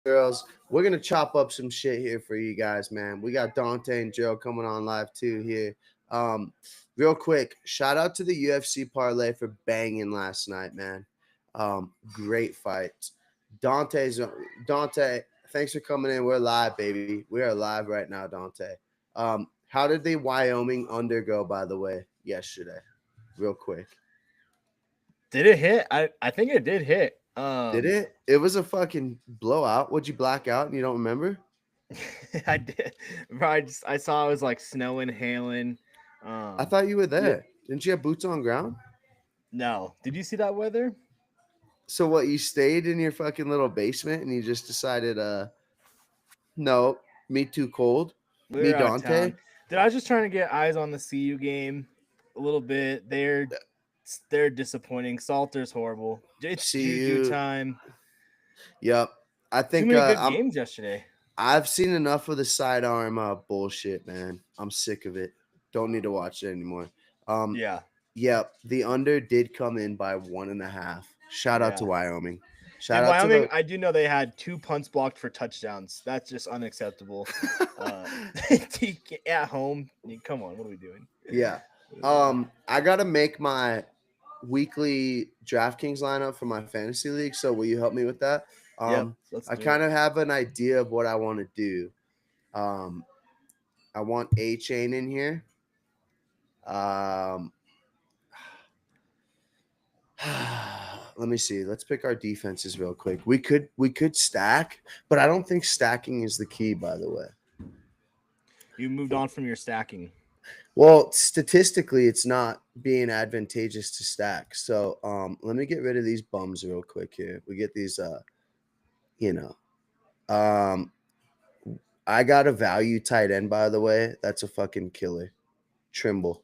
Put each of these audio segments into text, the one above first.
girls. We're gonna chop up some shit here for you guys, man. We got Dante and Joe coming on live too here. Um, Real quick, shout out to the UFC parlay for banging last night, man. Great fight. Dante, thanks for coming in. We're live, baby. We are live right now, Dante. How did the Wyoming undergo, by the way, yesterday? Real quick. Did it hit? I think it did hit. Did it? It was a fucking blowout. Would you black out and you don't remember? I did. Bro, I saw it was like snowing, hailing. I thought you were there. Didn't you have boots on ground? No. Did you see that weather? So what? You stayed in your fucking little basement and you just decided, no, me too cold. We Me were out of Dante. town. Dude, I was just trying to get eyes on the CU game a little bit. They're disappointing. Salter's horrible. It's Juju CU. time. Yep. I Too think many good games yesterday. I've seen enough of the sidearm bullshit, man. I'm sick of it. Don't need to watch it anymore. Yeah. Yep. The under did come in by 1.5. Shout out to Wyoming. Shout Dude, out Wyoming, to I do know they had 2 punts blocked for touchdowns. That's just unacceptable. At home, come on, what are we doing? Yeah. I gotta make my weekly DraftKings lineup for my fantasy league. So will you help me with that? I kind of have an idea of what I want to do. I want A Chain in here. Let me see. Let's pick our defenses real quick. We could stack, but I don't think stacking is the key, by the way. You moved on from your stacking. Well, statistically, it's not being advantageous to stack. So let me get rid of these bums real quick here. We get these I got a value tight end, by the way. That's a fucking killer. Trimble.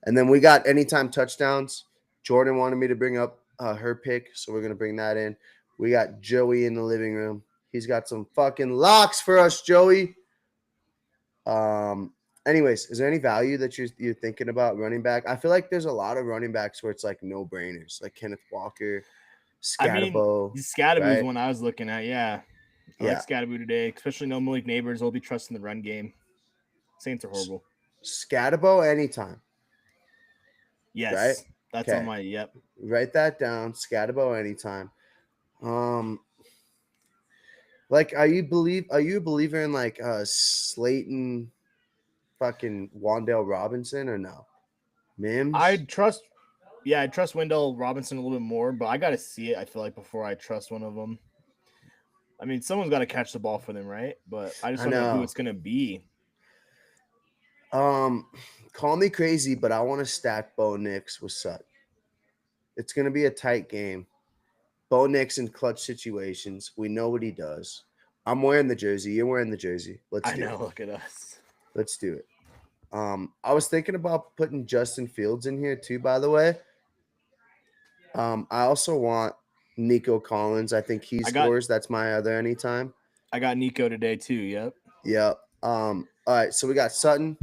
And then we got anytime touchdowns. Jordan wanted me to bring up her pick, so we're going to bring that in. We got Joey in the living room. He's got some fucking locks for us, Joey. Anyways, is there any value that you're thinking about running back? I feel like there's a lot of running backs where it's like no-brainers, like Kenneth Walker, Scatterbo. Scatterbo is one I was looking at, yeah. I Yeah. like Scatterbo today, especially no Malik Neighbors. Will be trusting the run game. Saints are horrible. Scatterbo anytime. Yes. Right? That's on my Write that down. Scatterbo anytime. Like, are you a believer in like Slayton fucking Wan'Dale Robinson or no? Mims? I'd trust Wendell Robinson a little bit more, but I gotta see it, I feel like, before I trust one of them. I mean, someone's got to catch the ball for them, right? But I just don't know who it's gonna be. Call me crazy, but I want to stack Bo Nix with Sutton. It's gonna be a tight game. Bo Nix in clutch situations. We know what he does. I'm wearing the jersey. You're wearing the jersey. Let's do it. Look at us. Let's do it. I was thinking about putting Justin Fields in here too, by the way. I also want Nico Collins. I think he scores. That's my other anytime. I got Nico today too. Yep. All right. So we got Sutton.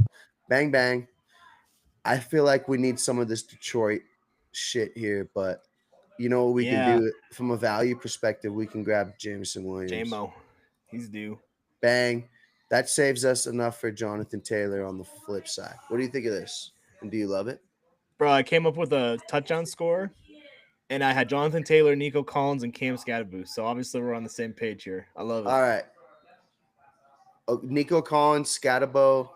Bang, bang. I feel like we need some of this Detroit shit here, but you know what we can do from a value perspective? We can grab Jameson Williams. J-Mo. He's due. Bang. That saves us enough for Jonathan Taylor on the flip side. What do you think of this? And do you love it? Bro, I came up with a touchdown score, and I had Jonathan Taylor, Nico Collins, and Cam Scatterbo. So obviously we're on the same page here. I love it. All right. Nico Collins, Scatterbo,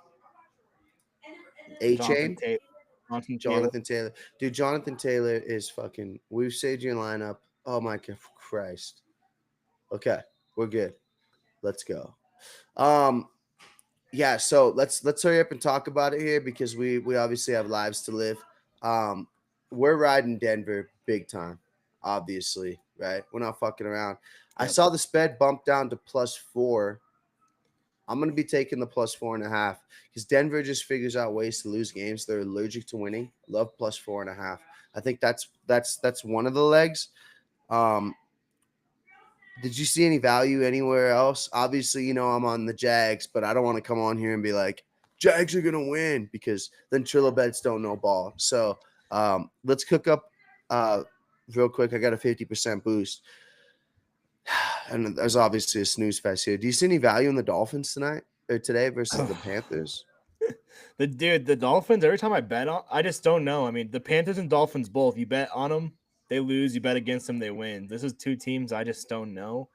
A-Chain, Jonathan Taylor. Dude, Jonathan Taylor is fucking – we've saved your lineup. Oh, my Christ. Okay, we're good. Let's go. Yeah, so let's hurry up and talk about it here because we obviously have lives to live. We're riding Denver big time, obviously, right? We're not fucking around. I saw the spread bump down to +4. I'm going to be taking the +4.5 because Denver just figures out ways to lose games. They're allergic to winning. Love +4.5. I think that's one of the legs. Did you see any value anywhere else? Obviously, I'm on the Jags, but I don't want to come on here and be like, Jags are going to win because then Trillo bets don't know ball. So let's cook up real quick. I got a 50% boost. And there's obviously a snooze fest here. Do you see any value in the Dolphins tonight or today versus the Panthers? The Dolphins, every time I bet on, I just don't know. I mean, the Panthers and Dolphins both, you bet on them, they lose. You bet against them, they win. This is two teams I just don't know.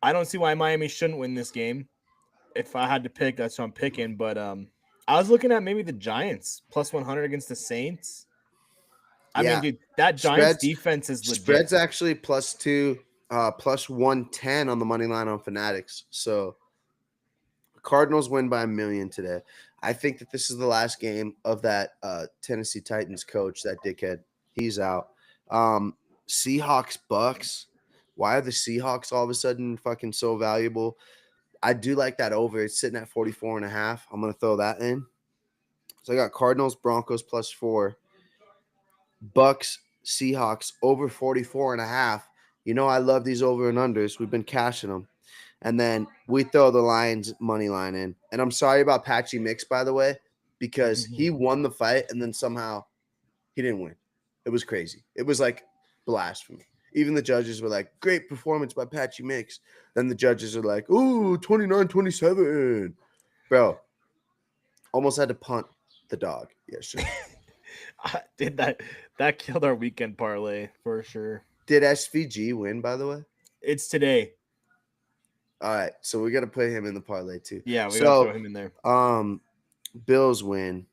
I don't see why Miami shouldn't win this game. If I had to pick, that's what I'm picking. But I was looking at maybe the Giants plus 100 against the Saints. I mean, dude, that Giants defense is legit. Spread's actually +2, plus 110 on the money line on Fanatics. So Cardinals win by 1 million today. I think that this is the last game of that Tennessee Titans coach, that dickhead. He's out. Seahawks Bucks. Why are the Seahawks all of a sudden fucking so valuable? I do like that over. It's sitting at 44.5. I'm going to throw that in. So I got Cardinals, Broncos +4. Bucks, Seahawks over 44.5. You know I love these over and unders. We've been cashing them. And then we throw the Lions money line in. And I'm sorry about Patchy Mix, by the way, because he won the fight and then somehow he didn't win. It was crazy. It was like blasphemy. Even the judges were like, great performance by Patchy Mix. Then the judges are like, ooh, 29-27. Bro, almost had to punt the dog yesterday. Did that killed our weekend parlay for sure. Did SVG win, by the way? It's today. All right, so we got to put him in the parlay too. Yeah, we got to throw him in there. Bills win.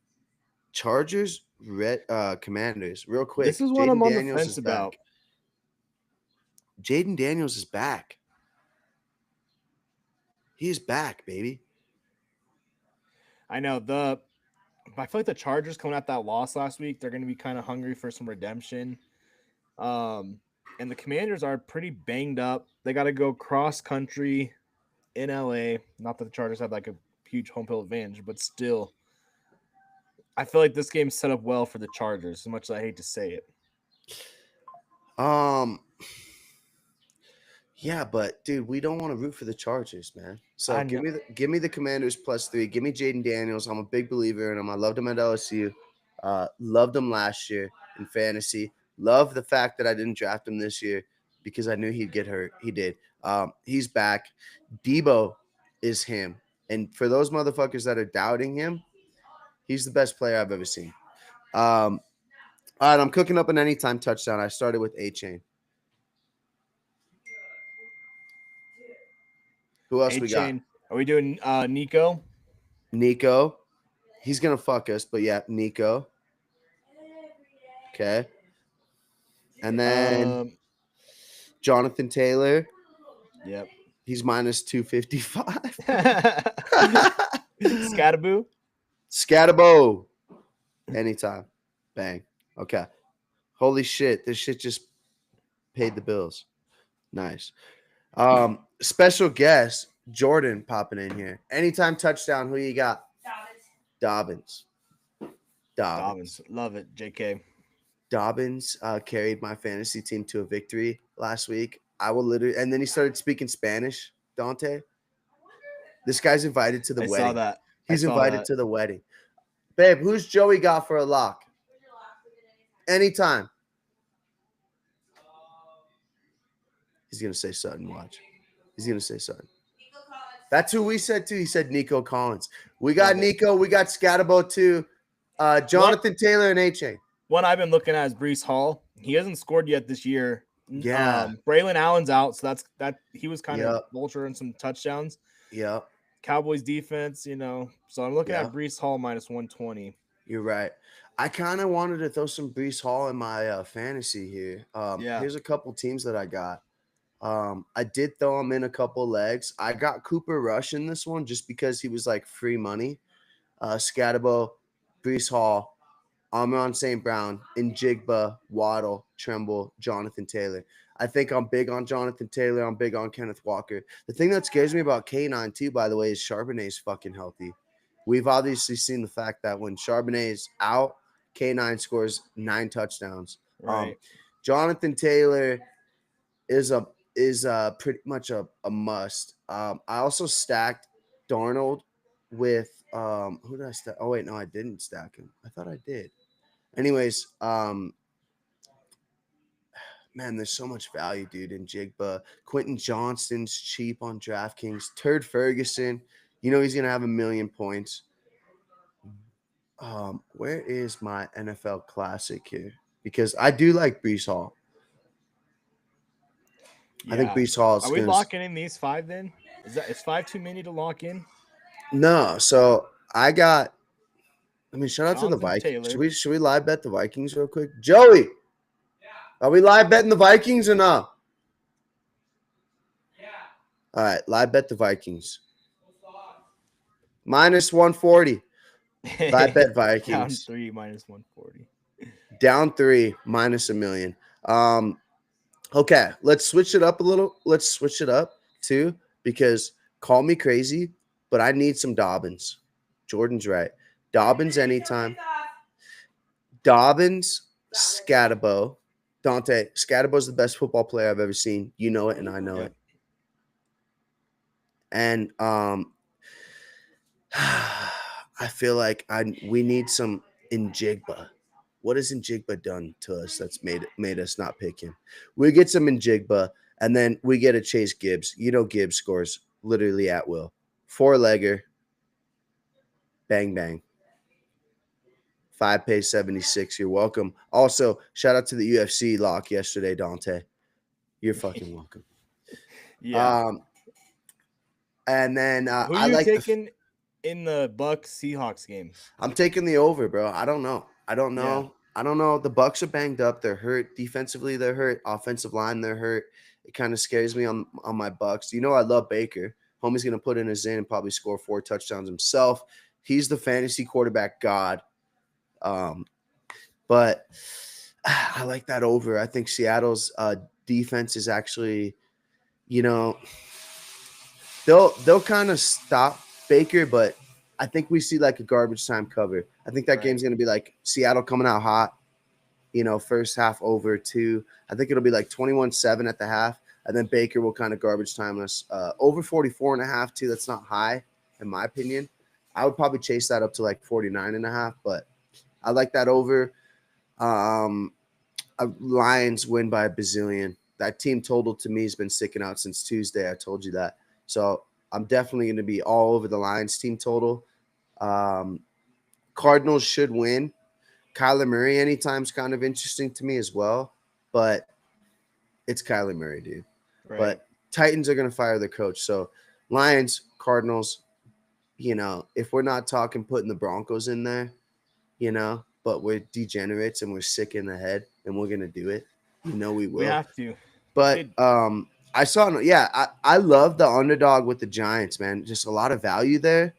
Chargers, Commanders. Real quick. This is what I'm on the fence about. Jaden Daniels is back. He's back, baby. I know. I feel like the Chargers coming out that loss last week, they're going to be kind of hungry for some redemption. And the Commanders are pretty banged up. They got to go cross country in LA. Not that the Chargers have like a huge home field advantage, but still, I feel like this game's set up well for the Chargers, as much as I hate to say it. Yeah, but dude, we don't want to root for the Chargers, man. So give me the Commanders +3. Give me Jaden Daniels. I'm a big believer in him. I loved him at LSU. Loved him last year in fantasy. Love the fact that I didn't draft him this year because I knew he'd get hurt. He did. He's back. Debo is him. And for those motherfuckers that are doubting him, he's the best player I've ever seen. All right, I'm cooking up an anytime touchdown. I started with A-Chain. Who else we got? Are we doing Nico? Nico. He's going to fuck us, but yeah, Nico. Okay. And then Jonathan Taylor. Yep. He's -255. Scatabo. Anytime. Bang. Okay. Holy shit. This shit just paid the bills. Nice. Special guest, Jordan popping in here. Anytime touchdown, who you got? Dobbins. Love it, JK. Dobbins carried my fantasy team to a victory last week. And then he started speaking Spanish, Dante. This guy's invited to the wedding. I saw that. He's invited to the wedding. Babe, who's Joey got for a lock? Anytime. He's going to say Sutton, watch. He's going to say Sutton. That's who we said too. He said Nico Collins. We got Nico. We got Scatabo too. Jonathan Taylor and A-Chain. One I've been looking at is Breece Hall. He hasn't scored yet this year. Yeah. Braylon Allen's out, so he was kind of vulturing some touchdowns. Yeah. Cowboys defense, So I'm looking at Breece Hall -120. You're right. I kind of wanted to throw some Breece Hall in my fantasy here. Here's a couple teams that I got. I did throw him in a couple legs. I got Cooper Rush in this one just because he was like free money. Scatabo, Breece Hall, Amon St. Brown, Njigba, Waddle, Tremble, Jonathan Taylor. I think I'm big on Jonathan Taylor. I'm big on Kenneth Walker. The thing that scares me about K9 too, by the way, is Charbonnet's fucking healthy. We've obviously seen the fact that when Charbonnet's out, K9 scores 9 touchdowns. Right. Jonathan Taylor is pretty much a must. I also stacked Darnold with who did I stack? Oh wait, no, I didn't stack him. I thought I did. Anyways, man, man, there's so much value, dude, in Jigba. Quentin Johnston's cheap on DraftKings. Turd Ferguson, he's gonna have 1,000,000 points. Where is my NFL classic here? Because I do like Brees Hall. I think Brees Hall is Are we gonna. locking in these 5 then? Is 5 too many to lock in? No, so I got. Shout out to the Jonathan Vikings. Taylor. Should we live bet the Vikings real quick? Joey, are we live betting the Vikings or no? Yeah. All right, live bet the Vikings. Minus 140. Live bet Vikings. Down 3 minus 140. Down 3 minus 1,000,000. Okay, let's switch it up a little. Let's switch it up too, because call me crazy, but I need some Dobbins. Jordan's right. Dobbins anytime. Dobbins, Scatabo. Dante, Scatabo's the best football player I've ever seen. You know it, and I know it. And I feel like we need some Njigba. What has Njigba done to us that's made us not pick him? We get some Njigba, and then we get a Chase Gibbs. Gibbs scores literally at will. 4-legger. Bang, bang. 5 pay 76. You're welcome. Also, shout out to the UFC lock yesterday, Dante. You're fucking welcome. Yeah. And then who are you taking in the Bucks Seahawks game? I'm taking the over, bro. I don't know. Yeah. I don't know. The Bucks are banged up. They're hurt. Defensively, they're hurt. Offensive line, they're hurt. It kind of scares me on my Bucks. I love Baker. Homie's going to put in his in and probably score 4 touchdowns himself. He's the fantasy quarterback god. But I like that over. I think Seattle's defense is actually, they'll kind of stop Baker, but I think we see like a garbage time cover. I think that game's going to be like Seattle coming out hot, first half over 2. I think it'll be like 21-7 at the half, and then Baker will kind of garbage time us. Over 44.5 too. That's not high in my opinion. I would probably chase that up to like 49.5, but I like that over. Lions win by a bazillion. That team total to me has been sticking out since Tuesday. I told you that. So I'm definitely going to be all over the Lions team total. Cardinals should win. Kyler Murray anytime is kind of interesting to me as well, but it's Kyler Murray, dude. Right. But Titans are going to fire their coach. So Lions, Cardinals, if we're not talking putting the Broncos in there, but we're degenerates and we're sick in the head and we're going to do it. We will. We have to. But I saw, I love the underdog with the Giants, man. Just a lot of value there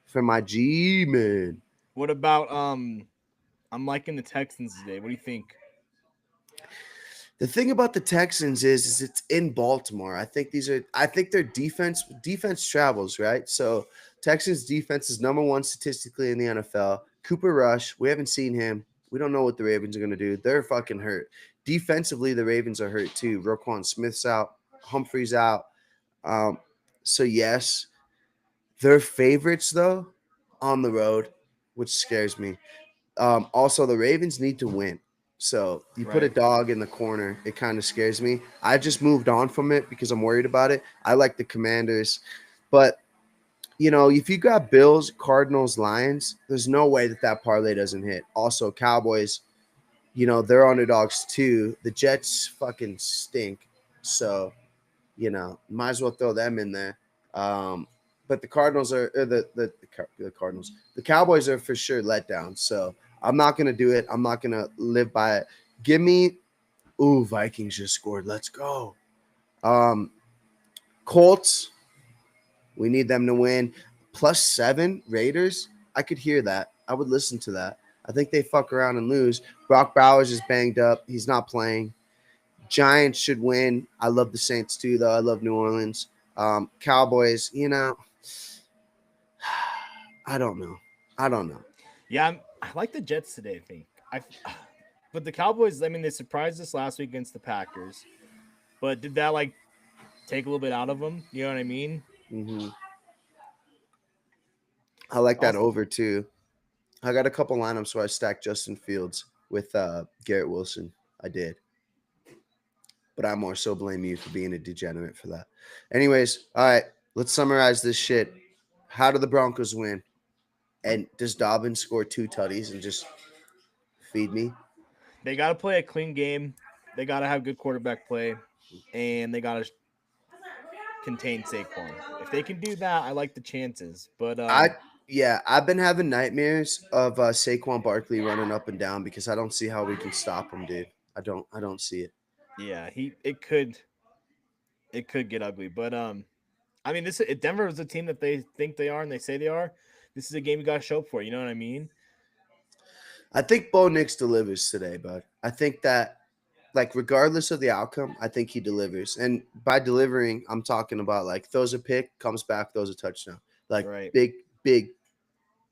for my G, man. What about, I'm liking the Texans today. What do you think? The thing about the Texans is it's in Baltimore. I think their defense travels, right? So Texans defense is number 1 statistically in the NFL. Cooper Rush, we haven't seen him. We don't know what the Ravens are going to do. They're fucking hurt. Defensively, the Ravens are hurt too. Roquan Smith's out. Humphrey's out. So, yes, they're favorites, though, on the road, which scares me. Also, the Ravens need to win. So, you put a dog in the corner, it kind of scares me. I just moved on from it because I'm worried about it. I like the Commanders. But, if you got Bills, Cardinals, Lions, there's no way that parlay doesn't hit. Also, Cowboys, they're underdogs too. The Jets fucking stink. So, might as well throw them in there. But the Cardinals are the Cardinals. The Cowboys are for sure let down. So I'm not gonna do it. I'm not gonna live by it. Give me, Vikings just scored. Let's go. Colts. We need them to win. +7 Raiders. I could hear that. I would listen to that. I think they fuck around and lose. Brock Bowers is banged up. He's not playing. Giants should win. I love the Saints too, though. I love New Orleans. Cowboys, I don't know. Yeah, I like the Jets today, I think. But the Cowboys, they surprised us last week against the Packers. But did that, take a little bit out of them? You know what I mean? Mm-hmm. I like that over, too. I got a couple lineups where I stacked Justin Fields with Garrett Wilson. I did. but I more so blame you for being a degenerate for that. Anyways, all right, let's summarize this shit. How do the Broncos win? And does Dobbins score 2 tutties and just feed me? They got to play a clean game. They got to have good quarterback play, and they got to contain Saquon. If they can do that, I like the chances. But I've been having nightmares of Saquon Barkley running up and down because I don't see how we can stop him, dude. I don't see it. yeah, it could get ugly. But I mean, Denver is a team that they think they are and they say they are. This is a game you got to show up for. You know what I mean? I think Bo Nix delivers today, bud. I think that, like, regardless of the outcome, I think he delivers. And by delivering, I'm talking about, like, throws a pick, comes back, throws a touchdown. Like, Right. big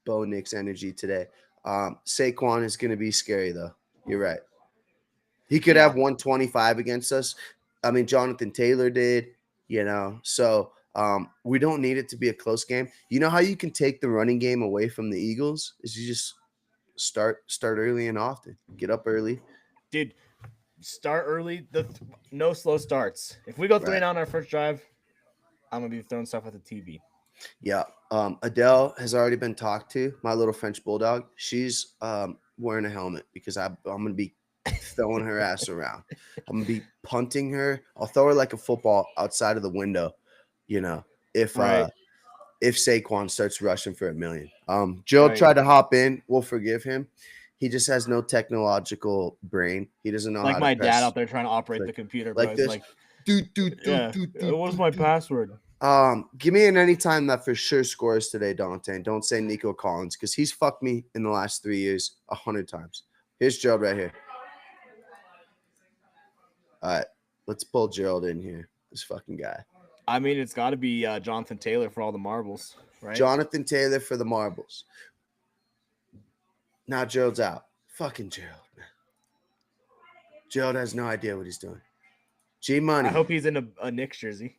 Bo Nix energy today. Saquon is going to be scary, though. You're right. He could have 125 against us. I mean, Jonathan Taylor did, So we don't need it to be a close game. You know how you can take the running game away from the Eagles? Is you just start early and often. Get up early. Dude, start early. No slow starts. If we go 3-0 on our first drive, I'm going to be throwing stuff at the TV. Yeah. Adele has already been talked to. My little French bulldog. She's wearing a helmet because I'm going to be throwing her ass around. I'm going to be punting her. I'll throw her like a football outside of the window, if Saquon starts rushing for $1 million. Joe tried to hop in. We'll forgive him. He just has no technological brain. He doesn't know like how my to press, dad out there trying to operate the computer. Like this. What's my password? Give me an anytime that for sure scores today, Dante. And don't say Nico Collins because he's fucked me in the last 3 years 100 times. Here's Gerald right here. All right, let's pull Gerald in here. This fucking guy. I mean, it's got to be Jonathan Taylor for all the marbles, right? Jonathan Taylor for the marbles. Now Gerald's out. Fucking Gerald, man. Gerald has no idea what he's doing. G-Money. I hope he's in a Knicks jersey.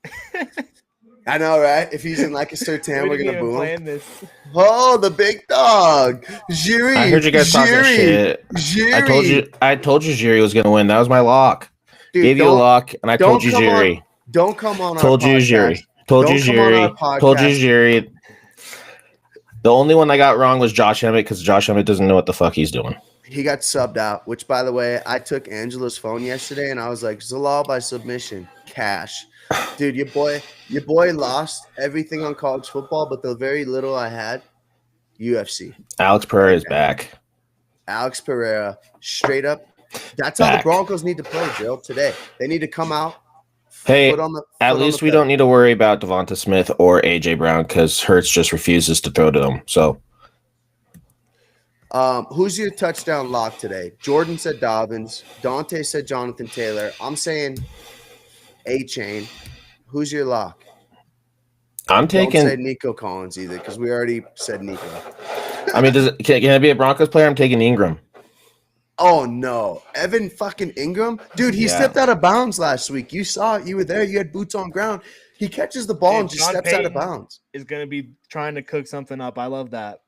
I know, right? If he's in like a Sertan, we're gonna boo him. This. Oh, the big dog, Jiri. I heard you guys talking shit. Jiri. I told you Jiri was gonna win. That was my lock. Dude, gave you a lock, and I told you Jiri. Don't come on. Told you Jiri. Told you Jiri. Told you Jiri. The only one I got wrong was Josh Emmett because Josh Emmett doesn't know what the fuck he's doing. He got subbed out, which, by the way, I took Angela's phone yesterday, and I was like, Zalal by submission, cash. Dude, your boy lost everything on college football, but the very little I had, UFC. Alex Pereira is back. Alex Pereira, straight up. That's how the Broncos need to play, Joe, today. They need to come out. Hey, at least we don't need to worry about Devonta Smith or A.J. Brown because Hurts just refuses to throw to them. So, who's your touchdown lock today? Jordan said Dobbins. Dante said Jonathan Taylor. I'm saying A-Chain. Who's your lock? I'm taking. Don't say Nico Collins either because we already said Nico. I mean, can it be a Broncos player? I'm taking Ingram. Oh, no. Evan fucking Ingram? Dude, he stepped out of bounds last week. You saw it. You were there. You had boots on ground. He catches the ball and just steps out of bounds. Is going to be trying to cook something up. I love that.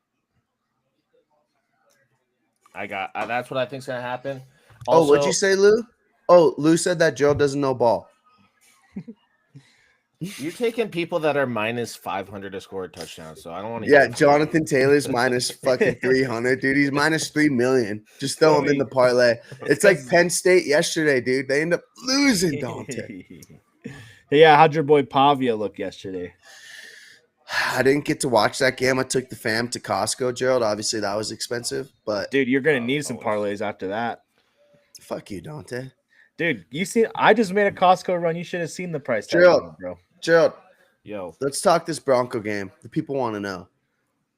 That's what I think's going to happen. Also, what'd you say, Lou? Oh, Lou said that Joe doesn't know ball. You're taking people that are minus 500 to score a touchdown, so I don't want to. Yeah, Jonathan Taylor's minus fucking 300, dude. He's minus 3 million. Just throw him in the parlay. It's like Penn State yesterday, dude. They end up losing, Dante. Yeah, how'd your boy Pavia look yesterday? I didn't get to watch that game. I took the fam to Costco, Gerald. Obviously, that was expensive, but dude, you're gonna need some parlays after that. Fuck you, Dante. Dude, I just made a Costco run. You should have seen the price tag, bro. Gerald, yo, let's talk this Bronco game. The people want to know.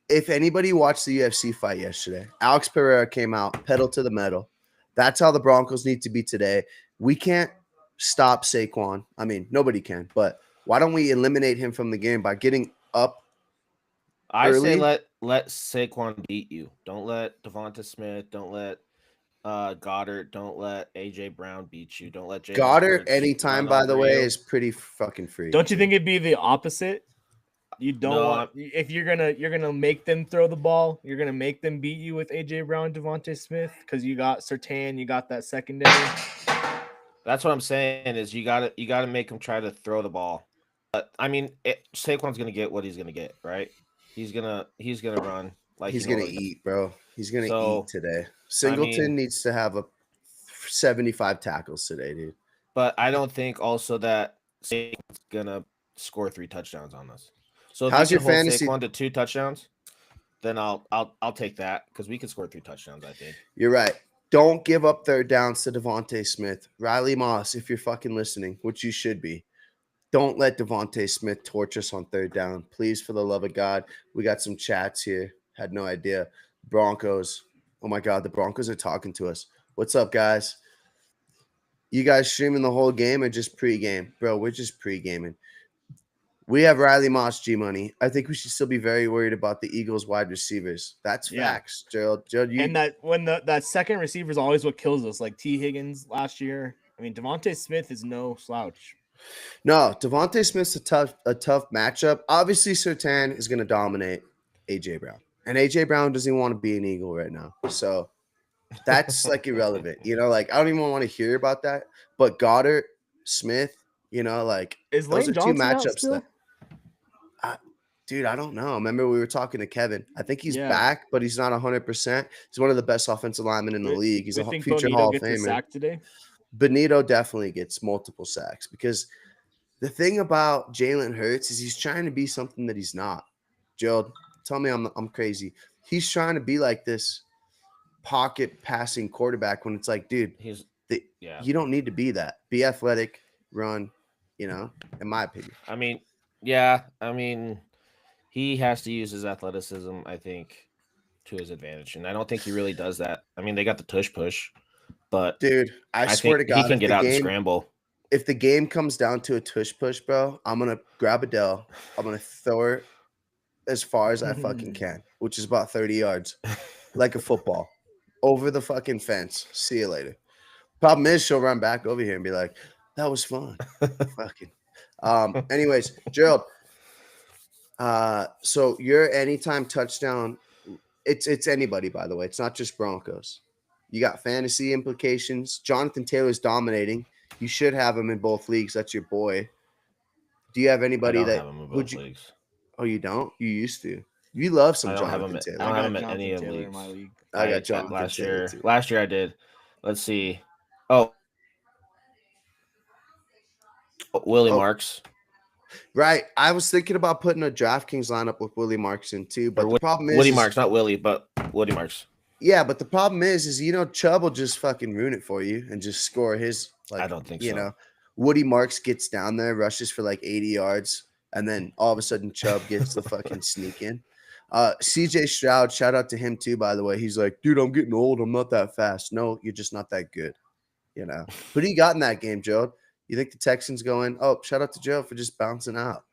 If anybody watched the UFC fight yesterday, Alex Pereira came out, pedal to the metal. That's how the Broncos need to be today. We can't stop Saquon. I mean, nobody can, but why don't we eliminate him from the game by getting up early? I say let Saquon beat you. Don't let Devonta Smith, don't let Goddard, don't let A.J. Brown beat you. Don't let Jalen Goddard Hurts anytime, by the way, is pretty fucking free. Don't you think it'd be the opposite? You don't want if you're gonna make them throw the ball, you're gonna make them beat you with A.J. Brown, Devonta Smith, because you got Surtain, you got that secondary. That's what I'm saying is you gotta make him try to throw the ball. But I mean, Saquon's gonna get what he's gonna get, right? He's gonna run like he's he gonna always does. eat, bro. He's gonna So, eat today. Singleton needs to have 75 tackles today, dude. But I don't think also that Saquon's gonna score 3 touchdowns on us. So if how's your hold fantasy? Saquon to 2 touchdowns, then I'll take that because we can score 3 touchdowns. I think you're right. Don't give up third downs to Devontae Smith. Riley Moss, if you're fucking listening, which you should be, don't let Devontae Smith torch us on third down. Please, for the love of God. We got some chats here. Had no idea. Broncos. Oh, my God. The Broncos are talking to us. What's up, guys? You guys streaming the whole game or just pregame? Bro, we're just pregaming. We have Riley Moss, G-Money. I think we should still be very worried about the Eagles wide receivers. That's facts, Gerald. Gerald, and that when that second receiver is always what kills us, like T. Higgins last year. I mean, Devontae Smith is no slouch. No, Devontae Smith's a tough matchup. Obviously, Surtain is going to dominate A.J. Brown. And A.J. Brown doesn't even want to be an Eagle right now. So that's like irrelevant. You know, like I don't even want to hear about that. But Goddard, Smith, you know, like is those Lane are Johnson two matchups still? that dude, I don't know. Remember, we were talking to Kevin. I think he's back, but he's not 100%. He's one of the best offensive linemen in the league. He's a future Hall of Famer. Sack today? Benito definitely gets multiple sacks because the thing about Jalen Hurts is he's trying to be something that he's not. Gerald, tell me I'm crazy. He's trying to be like this pocket passing quarterback when it's like, dude, you don't need to be that. Be athletic, run, you know, in my opinion. I mean, he has to use his athleticism, I think, to his advantage. And I don't think he really does that. I mean, they got the tush push, but dude, I swear to God, he can get out and scramble. If the game comes down to a tush push, bro, I'm going to grab Adele. I'm going to throw her as far as I fucking can, which is about 30 yards, like a football, over the fucking fence. See you later. Problem is, she'll run back over here and be like, that was fun. Fucking. Anyways, Gerald, so your anytime touchdown, it's anybody, by the way. It's not just Broncos. You got fantasy implications. Jonathan Taylor's dominating. You should have him in both leagues. That's your boy. Do you have anybody that would you? Leagues. Oh, you don't? You used to. You love some Jonathan Taylor. I don't have him in any of leagues. In my league. I got Jonathan last Taylor year. too. Last year I did. Let's see. Oh, Willie Marks. Right. I was thinking about putting a DraftKings lineup with Willie Marks in too, but the problem is Woody Marks, not Willie, but Woody Marks. Yeah, but the problem is you know Chubb will just fucking ruin it for you and just score his. Like, I don't think you know, Woody Marks gets down there, rushes for like 80 yards, and then all of a sudden Chubb gets the fucking sneak in. CJ Stroud, shout out to him too, by the way. He's like, dude, I'm getting old. I'm not that fast. No, you're just not that good. You know, who do you got in that game, Joe? You think the Texans going? Oh, shout out to Joe for just bouncing out.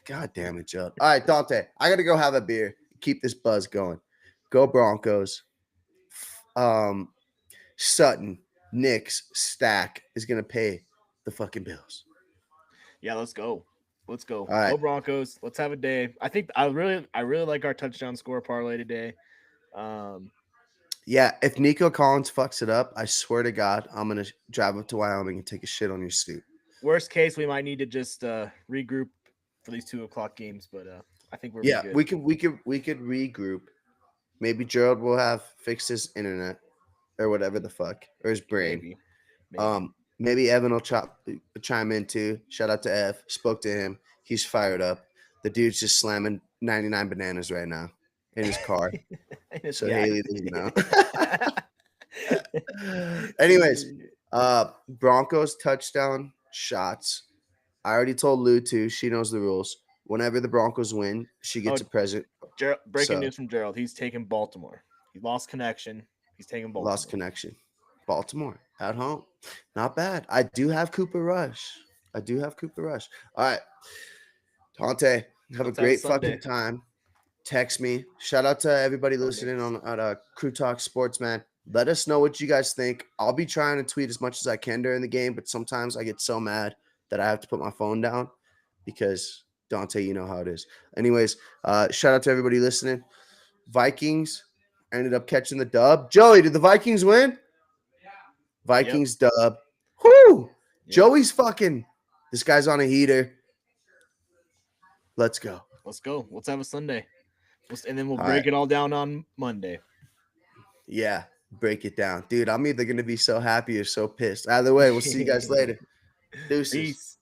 God damn it, Joe. All right, Dante, I got to go have a beer. Keep this buzz going. Go Broncos. Sutton, Knicks, Stack is going to pay the fucking bills. Yeah, let's go. Let's go. All right. Go Broncos. Let's have a day. I think I really like our touchdown score parlay today. Yeah, if Nico Collins fucks it up, I swear to God, I'm gonna drive up to Wyoming and take a shit on your stoop. Worst case, we might need to just regroup for these 2:00 games, but I think we're good. we could regroup. Maybe Gerald will have fixed his internet or whatever the fuck, or his brain. Maybe. Maybe Evan will chime in too. Shout out to Ev. Spoke to him. He's fired up. The dude's just slamming 99 bananas right now in his car. So Haley doesn't know. Anyways, Broncos touchdown shots. I already told Lou too. She knows the rules. Whenever the Broncos win, she gets a present. Breaking news from Gerald. He's taking Baltimore. He lost connection. He's taking Baltimore. Lost connection. Baltimore at home. Not bad. I do have Cooper Rush. All right. Dante, have a great fucking time. Text me. Shout out to everybody listening on Crew Talk Sports, man. Let us know what you guys think. I'll be trying to tweet as much as I can during the game, but sometimes I get so mad that I have to put my phone down because Dante, you know how it is. Anyways, shout out to everybody listening. Vikings ended up catching the dub. Joey, did the Vikings win? Yeah. Vikings dub. Whoo! Yep. Joey's fucking. This guy's on a heater. Let's go. Let's go. Let's have a Sunday. And then we'll All break right. it all down on Monday. Yeah, break it down. Dude, I'm either going to be so happy or so pissed. Either way, we'll see you guys later. Deuces. Peace.